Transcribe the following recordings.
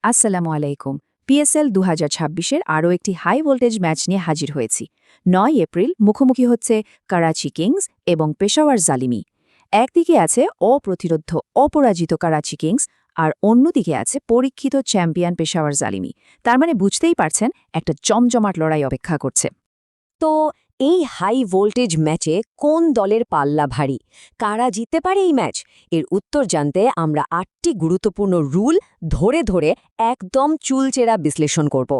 আসসালামু আলাইকুম। পিএসএল ২০২৬-এর আরও একটি হাই ভোল্টেজ ম্যাচ নিয়ে হাজির হয়েছি। ৯ এপ্রিল মুখোমুখি হচ্ছে করাচি কিংস এবং পেশাওয়ার জালিমি। একদিকে আছে অপ্রতিরোধ্য অপরাজিত করাচি কিংস, আর অন্যদিকে আছে পরীক্ষিত চ্যাম্পিয়ন পেশাওয়ার জালিমি। তার মানে বুঝতেই পারছেন, একটা জমজমাট লড়াই অপেক্ষা করছে। তো এই হাই ভোল্টেজ ম্যাচে কোন দলের পাল্লা ভারী, কারা জিততে পারে এই ম্যাচ? এর উত্তর জানতে আমরা ৮টি গুরুত্বপূর্ণ রুল ধরে ধরে একদম চুলচেরা বিশ্লেষণ করব।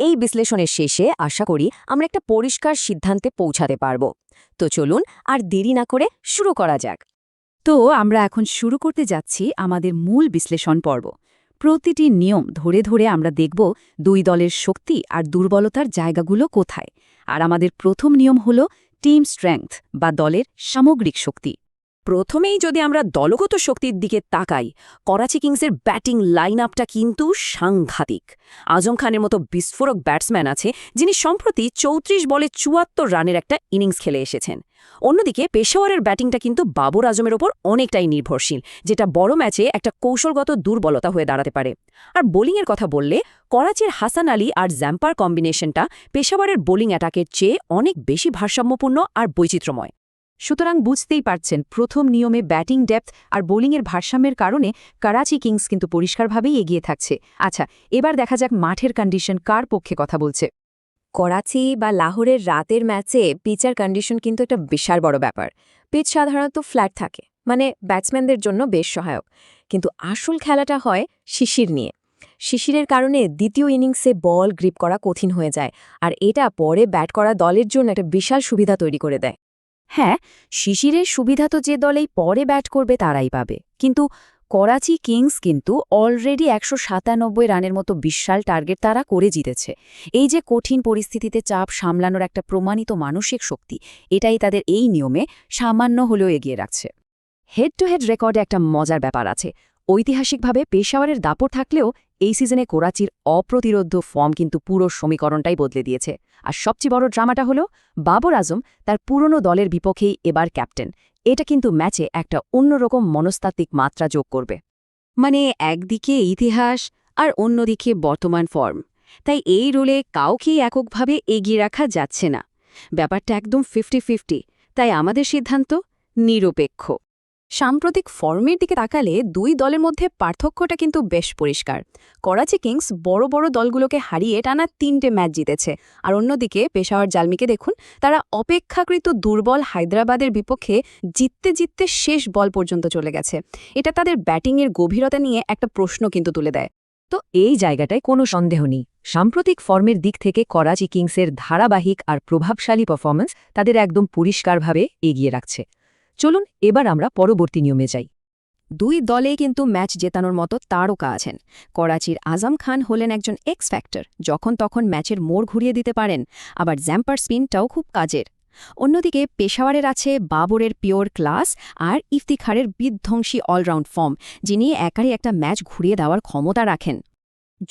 এই বিশ্লেষণের শেষে আশা করি আমরা একটা পরিষ্কার সিদ্ধান্তে পৌঁছাতে পারব। তো চলুন আর দেরি না করে শুরু করা যাক। তো আমরা এখন শুরু করতে যাচ্ছি আমাদের মূল বিশ্লেষণ পর্ব। প্রতিটি নিয়ম ধরে ধরে আমরা দেখব দুই দলের শক্তি আর দুর্বলতার জায়গাগুলো কোথায়। আর আমাদের প্রথম নিয়ম হল টিম স্ট্রেংথ বা দলের সামগ্রিক শক্তি। প্রথমেই যদি আমরা দলগত শক্তির দিকে তাকাই, করাচি কিংসের ব্যাটিং লাইন আপটা কিন্তু সাংঘাতিক। আজম খানের মতো বিস্ফোরক ব্যাটসম্যান আছে, যিনি সম্প্রতি ৩৪ বলে ৭৪ রানের একটা ইনিংস খেলে এসেছেন। অন্যদিকে পেশাওয়ারের ব্যাটিংটা কিন্তু বাবর আজমের ওপর অনেকটাই নির্ভরশীল, যেটা বড় ম্যাচে একটা কৌশলগত দুর্বলতা হয়ে দাঁড়াতে পারে। আর বোলিংয়ের কথা বললে, করাচির হাসান আলী আর জ্যাম্পার কম্বিনেশনটা পেশাওয়ারের বোলিং অ্যাটাকের চেয়ে অনেক বেশি ভারসাম্যপূর্ণ আর বৈচিত্র্যময়। সুতরাং বুঝতেই পারছেন, প্রথম নিয়মে ব্যাটিং ডেপথ আর বোলিংয়ের ভারসাম্যের কারণে করাচি কিংস কিন্তু পরিষ্কারভাবেই এগিয়ে থাকছে। আচ্ছা, এবার দেখা যাক মাঠের কন্ডিশন কার পক্ষে কথা বলছে। করাচি বা লাহোরের রাতের ম্যাচে পিচার কন্ডিশন কিন্তু একটা বিশাল বড় ব্যাপার। পিচ সাধারণত ফ্ল্যাট থাকে, মানে ব্যাটসম্যানদের জন্য বেশ সহায়ক। কিন্তু আসল খেলাটা হয় শিশির নিয়ে। শিশিরের কারণে দ্বিতীয় ইনিংসে বল গ্রিপ করা কঠিন হয়ে যায়, আর এটা পরে ব্যাট করা দলের জন্য একটা বিশাল সুবিধা তৈরি করে দেয়। হ্যাঁ, শিশিরের সুবিধা তো যে দলেই পরে ব্যাট করবে তারাই পাবে, কিন্তু করাচি কিংস কিন্তু অলরেডি ১৯৭ রানের মতো বিশাল টার্গেট তারা করে জিতেছে। এই যে কঠিন পরিস্থিতিতে চাপ সামলানোর একটা প্রমাণিত মানসিক শক্তি, এটাই তাদের এই নিয়মে সামান্য হলেও এগিয়ে রাখছে। হেড টু হেড রেকর্ডে একটা মজার ব্যাপার আছে। ঐতিহাসিকভাবে পেশাওয়ারের দাপট থাকলেও এই সিজনে করাচির অপ্রতিরোধ্য ফর্ম কিন্তু পুরো সমীকরণটাই বদলে দিয়েছে। আর সবচেয়ে বড় ড্রামাটা হলো বাবর আজম তার পুরনো দলের বিপক্ষেই এবার ক্যাপ্টেন। এটা কিন্তু ম্যাচে একটা অন্যরকম মনস্তাত্ত্বিক মাত্রা যোগ করবে। মানে একদিকে ইতিহাস আর অন্যদিকে বর্তমান ফর্ম, তাই এই রোলে কাউকেই এককভাবে এগিয়ে রাখা যাচ্ছে না। ব্যাপারটা একদম 50-50, তাই আমাদের সিদ্ধান্ত নিরপেক্ষ। সাম্প্রতিক ফর্মের দিকে তাকালে দুই দলের মধ্যে পার্থক্যটা কিন্তু বেশ পরিষ্কার। করাচি কিংস বড় বড় দলগুলোকে হারিয়ে টানা ৩টে ম্যাচ জিতেছে, আর অন্যদিকে পেশাওয়ার জালমিকে দেখুন, তারা অপেক্ষাকৃত দুর্বল হায়দ্রাবাদের বিপক্ষে জিততে জিততে শেষ বল পর্যন্ত চলে গেছে। এটা তাদের ব্যাটিংয়ের গভীরতা নিয়ে একটা প্রশ্ন কিন্তু তুলে দেয়। তো এই জায়গাটায় কোনো সন্দেহ নেই, সাম্প্রতিক ফর্মের দিক থেকে করাচি কিংসের ধারাবাহিক আর প্রভাবশালী পারফরম্যান্স তাদের একদম পরিষ্কারভাবে এগিয়ে রাখছে। চলুন এবার আমরা পরবর্তী নিয়মে যাই। দুই দলেই কিন্তু ম্যাচ জেতানোর মতো তারকা আছেন। করাচির আজম খান হলেন একজন এক্স ফ্যাক্টর, যখন তখন ম্যাচের মোড় ঘুরিয়ে দিতে পারেন। আবার জ্যাম্পার স্পিনটাও খুব কাজের। অন্যদিকে পেশাওয়ারের আছে বাবরের পিওর ক্লাস আর ইফতিখারের বিধ্বংসী অলরাউন্ড ফর্ম, যিনি একারই একটা ম্যাচ ঘুরিয়ে দেওয়ার ক্ষমতা রাখেন।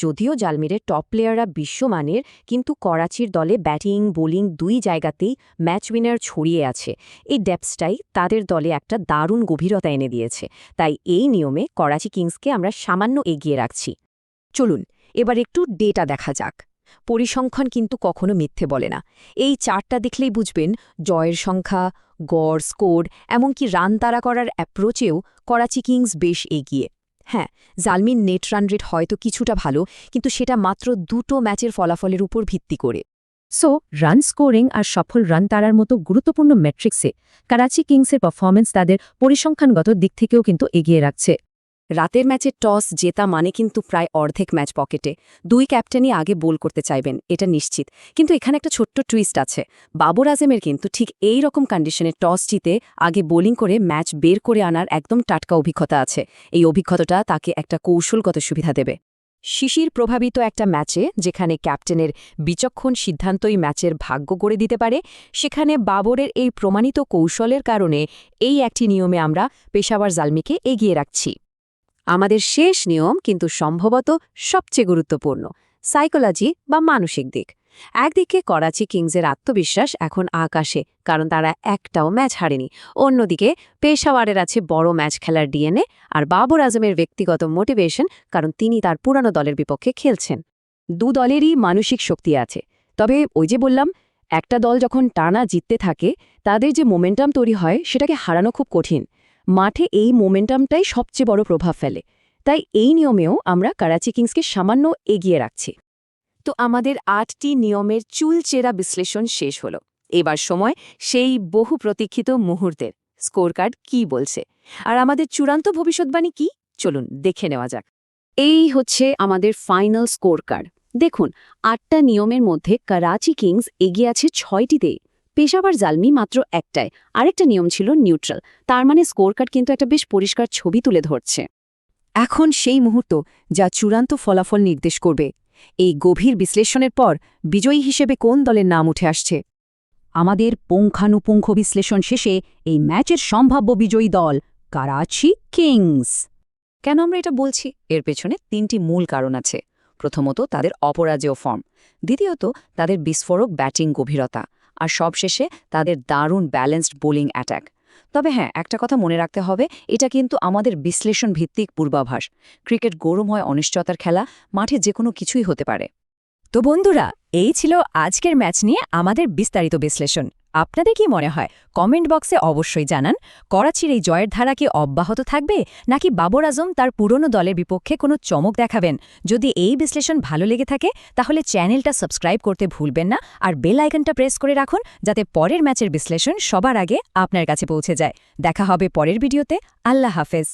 যদিও জালমিরের টপ প্লেয়াররা বিশ্বমানের, কিন্তু করাচির দলে ব্যাটিং বোলিং দুই জায়গাতেই ম্যাচ উইনার ছড়িয়ে আছে। এই ডেপথটাই তাদের দলে একটা দারুণ গভীরতা এনে দিয়েছে। তাই এই নিয়মে করাচি কিংসকে আমরা সামান্য এগিয়ে রাখছি। চলুন এবার একটু ডেটা দেখা যাক। পরিসংখ্যান কিন্তু কখনো মিথ্যে বলে না। এই চার্টটা দেখলেই বুঝবেন, জয়ের সংখ্যা, গড় স্কোর, এমনকি রান তাড়া করার অ্যাপ্রোচেও করাচি কিংস বেশ এগিয়ে। হ্যাঁ, জালমির নেট রান রেট হয়তো কিছুটা ভালো, কিন্তু সেটা মাত্র 2টো ম্যাচের ফলাফলের উপর ভিত্তি করে। সো রান স্কোরিং আর সফল রান তাড়ার মতো গুরুত্বপূর্ণ মেট্রিক্সে করাচি কিংসের পারফরম্যান্স তাদের পরিসংখ্যানগত দিক থেকেও কিন্তু এগিয়ে রাখছে। রাতের ম্যাচে টস জেতা মানে কিন্তু প্রায় অর্ধেক ম্যাচ পকেটে। দুই ক্যাপ্টেনই আগে বোল করতে চাইবেন, এটা নিশ্চিত। কিন্তু এখানে একটা ছোট্ট টুইস্ট আছে। বাবর আজমের কিন্তু ঠিক এই রকম কন্ডিশনে টস জিতে আগে বোলিং করে ম্যাচ বের করে আনার একদম টাটকা অভিজ্ঞতা আছে। এই অভিজ্ঞতাটা তাকে একটা কৌশলগত সুবিধা দেবে। শিশির প্রভাবিত একটা ম্যাচে, যেখানে ক্যাপ্টেনের বিচক্ষণ সিদ্ধান্তই ম্যাচের ভাগ্য গড়ে দিতে পারে, সেখানে বাবরের এই প্রমাণিত কৌশলের কারণে এই একটি নিয়মে আমরা পেশাওয়ার জালমিকে এগিয়ে রাখছি। আমাদের শেষ নিয়ম কিন্তু সম্ভবত সবচেয়ে গুরুত্বপূর্ণ, সাইকোলজি বা মানসিক দিক। একদিকে করাচি কিংসের আত্মবিশ্বাস এখন আকাশে, কারণ তারা একটাও ম্যাচ হারেনি। অন্যদিকে পেশাওয়ারের আছে বড় ম্যাচ খেলার ডিএনএ, আর বাবর আজমের ব্যক্তিগত মোটিভেশন, কারণ তিনি তার পুরানো দলের বিপক্ষে খেলছেন। দু দলেরই মানসিক শক্তি আছে, তবে ওই যে বললাম, একটা দল যখন টানা জিততে থাকে তাদের যে মোমেন্টাম তৈরি হয় সেটাকে হারানো খুব কঠিন। মাঠে এই মোমেন্টামটাই সবচেয়ে বড় প্রভাব ফেলে। তাই এই নিয়মেও আমরা করাচি কিংসকে সামান্য এগিয়ে রাখছি। তো আমাদের ৮টি নিয়মের চুলচেরা বিশ্লেষণ শেষ হলো। এবার সময় সেই বহু প্রতীক্ষিত মুহূর্তের। স্কোরকার্ড কি বলছে, আর আমাদের চূড়ান্ত ভবিষ্যৎবাণী কি, চলুন দেখে নেওয়া যাক। এই হচ্ছে আমাদের ফাইনাল স্কোরকার্ড। দেখুন, ৮টা নিয়মের মধ্যে করাচি কিংস এগিয়ে আছে ৬টিতেই। পেশাওয়ার জালমি মাত্র একটায়, আরেকটা নিয়ম ছিল নিউট্রাল। তার মানে স্কোরকার্ড কিন্তু একটা বেশ পরিষ্কার ছবি তুলে ধরছে। এখন সেই মুহূর্ত যা চূড়ান্ত ফলাফল নির্দেশ করবে। এই গভীর বিশ্লেষণের পর বিজয়ী হিসেবে কোন দলের নাম উঠে আসছে? আমাদের পুঙ্খানুপুঙ্খ বিশ্লেষণ শেষে এই ম্যাচের সম্ভাব্য বিজয়ী দল করাচি কিংস। কেন আমরা এটা বলছি? এর পেছনে ৩টি মূল কারণ আছে। প্রথমত, তাদের অপরাজেয় ফর্ম। দ্বিতীয়ত, তাদের বিস্ফোরক ব্যাটিং গভীরতা। আর সবশেষে তাদের দারুণ ব্যালেন্সড বোলিং অ্যাটাক। তবে হ্যাঁ, একটা কথা মনে রাখতে হবে, এটা কিন্তু আমাদের বিশ্লেষণ ভিত্তিক পূর্বাভাস। ক্রিকেট গরম হয় অনিশ্চয়তার খেলা, মাঠে যে কোনো কিছুই হতে পারে। তো বন্ধুরা, এই ছিল আজকের ম্যাচ নিয়ে আমাদের বিস্তারিত বিশ্লেষণ। আপনাদের কি মনে হয়? কমেন্ট বক্সে অবশ্যই জানান, করাচির এই জয়ের ধারা কি অব্যাহত থাকবে, নাকি বাবর আজম তার পুরনো দলের বিপক্ষে কোনো চমক দেখাবেন? যদি এই বিশ্লেষণ ভালো লেগে থাকে তাহলে চ্যানেলটা সাবস্ক্রাইব করতে ভুলবেন না, আর বেল আইকনটা প্রেস করে রাখুন যাতে পরের ম্যাচের বিশ্লেষণ সবার আগে আপনার কাছে পৌঁছে যায়। দেখা হবে পরের ভিডিওতে। আল্লাহ হাফেজ।